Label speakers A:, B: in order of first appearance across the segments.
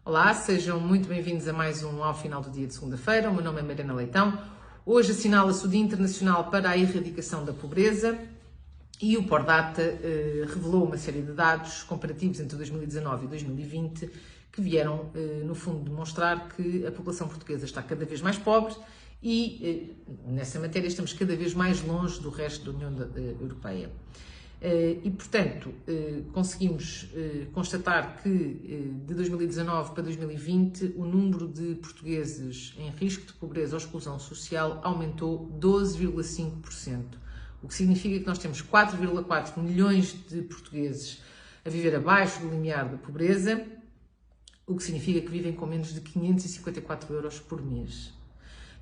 A: Olá, sejam muito bem-vindos a mais um Ao Final do Dia de Segunda-feira. O meu nome é Mariana Leitão. Hoje assinala-se o Dia Internacional para a Erradicação da Pobreza e o Pordata revelou uma série de dados comparativos entre 2019 e 2020 que vieram, no fundo, demonstrar que a população portuguesa está cada vez mais pobre e, nessa matéria, estamos cada vez mais longe do resto da União Europeia. E, portanto, conseguimos constatar que de 2019 para 2020 o número de portugueses em risco de pobreza ou exclusão social aumentou 12,5%, o que significa que nós temos 4,4 milhões de portugueses a viver abaixo do limiar da pobreza, o que significa que vivem com menos de 554 euros por mês.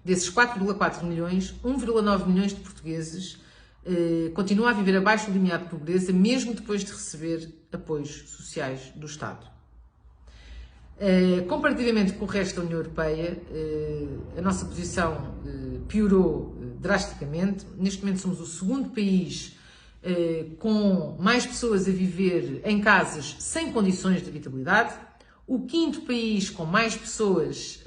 A: Desses 4,4 milhões, 1,9 milhões de portugueses continua a viver abaixo do limiar de pobreza, mesmo depois de receber apoios sociais do Estado. Comparativamente com o resto da União Europeia, a nossa posição piorou drasticamente. Neste momento somos o segundo país com mais pessoas a viver em casas sem condições de habitabilidade, o quinto país com mais pessoas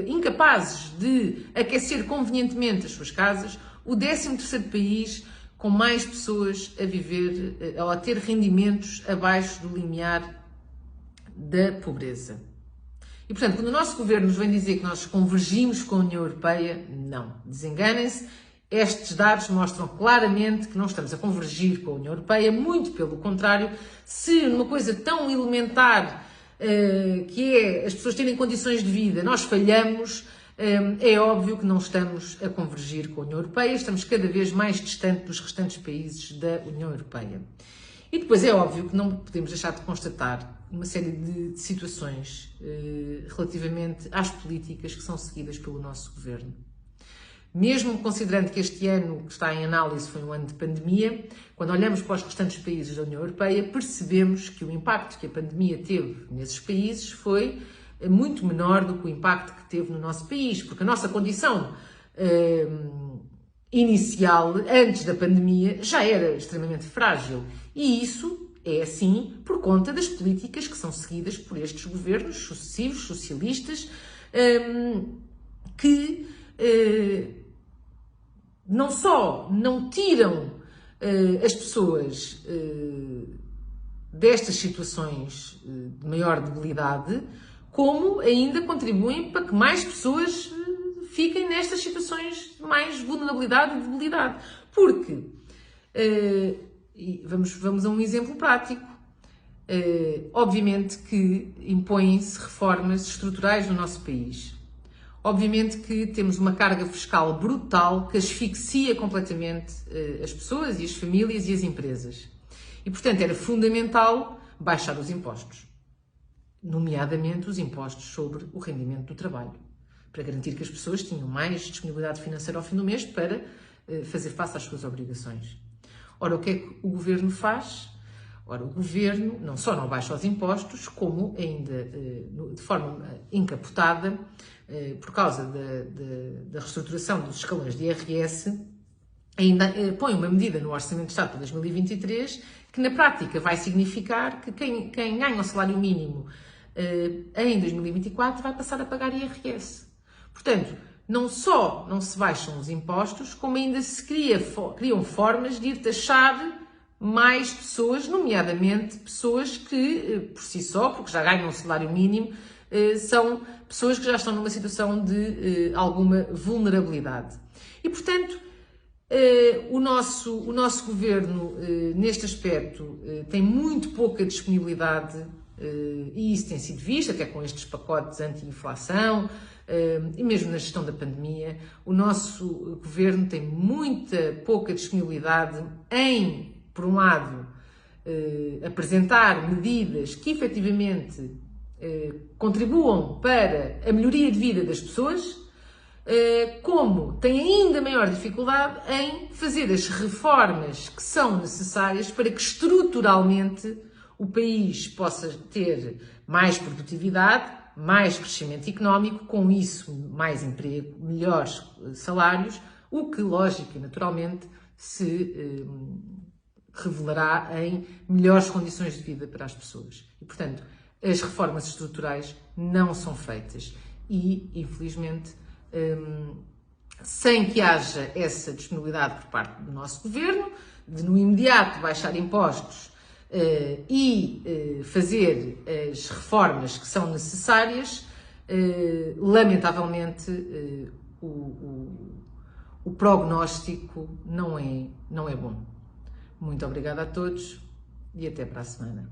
A: incapazes de aquecer convenientemente as suas casas, o 13º país com mais pessoas a viver ou a ter rendimentos abaixo do limiar da pobreza. E, portanto, quando o nosso governo nos vem dizer que nós convergimos com a União Europeia, não, desenganem-se. Estes dados mostram claramente que não estamos a convergir com a União Europeia, muito pelo contrário. Se numa coisa tão elementar que é as pessoas terem condições de vida, nós falhamos, é óbvio que não estamos a convergir com a União Europeia, estamos cada vez mais distante dos restantes países da União Europeia. E depois é óbvio que não podemos deixar de constatar uma série de situações relativamente às políticas que são seguidas pelo nosso governo. Mesmo considerando que este ano que está em análise foi um ano de pandemia, quando olhamos para os restantes países da União Europeia, percebemos que o impacto que a pandemia teve nesses países foi muito menor do que o impacto que teve no nosso país, porque a nossa condição inicial, antes da pandemia, já era extremamente frágil. E isso é assim por conta das políticas que são seguidas por estes governos sucessivos, socialistas, que não só não tiram as pessoas destas situações de maior debilidade, como ainda contribuem para que mais pessoas fiquem nestas situações de mais vulnerabilidade e debilidade. Porque, vamos a um exemplo prático, obviamente que impõem-se reformas estruturais no nosso país. Obviamente que temos uma carga fiscal brutal que asfixia completamente as pessoas e as famílias e as empresas. E, portanto, era fundamental baixar os impostos, nomeadamente os impostos sobre o rendimento do trabalho, para garantir que as pessoas tinham mais disponibilidade financeira ao fim do mês para fazer face às suas obrigações. Ora, o que é que o Governo faz? Ora, o Governo não só não baixa os impostos, como ainda de forma encapotada, por causa da reestruturação dos escalões de IRS, ainda põe uma medida no Orçamento de Estado para 2023 que na prática vai significar que quem ganha o salário mínimo em 2024 vai passar a pagar IRS. Portanto, não só não se baixam os impostos, como ainda se criam formas de ir taxar mais pessoas, nomeadamente pessoas que, por si só, porque já ganham o salário mínimo, são pessoas que já estão numa situação de alguma vulnerabilidade. E, portanto, o nosso governo, neste aspecto, tem muito pouca disponibilidade, e isso tem sido visto até com estes pacotes anti-inflação, e mesmo na gestão da pandemia. O nosso governo tem muita pouca disponibilidade em, por um lado, apresentar medidas que efetivamente contribuam para a melhoria de vida das pessoas, como tem ainda maior dificuldade em fazer as reformas que são necessárias para que estruturalmente o país possa ter mais produtividade, mais crescimento económico, com isso mais emprego, melhores salários, o que, lógico e naturalmente, se revelará em melhores condições de vida para as pessoas. E, portanto, as reformas estruturais não são feitas e, infelizmente, sem que haja essa disponibilidade por parte do nosso governo, de no imediato baixar impostos e fazer as reformas que são necessárias, lamentavelmente o prognóstico não é bom. Muito obrigada a todos e até para a semana.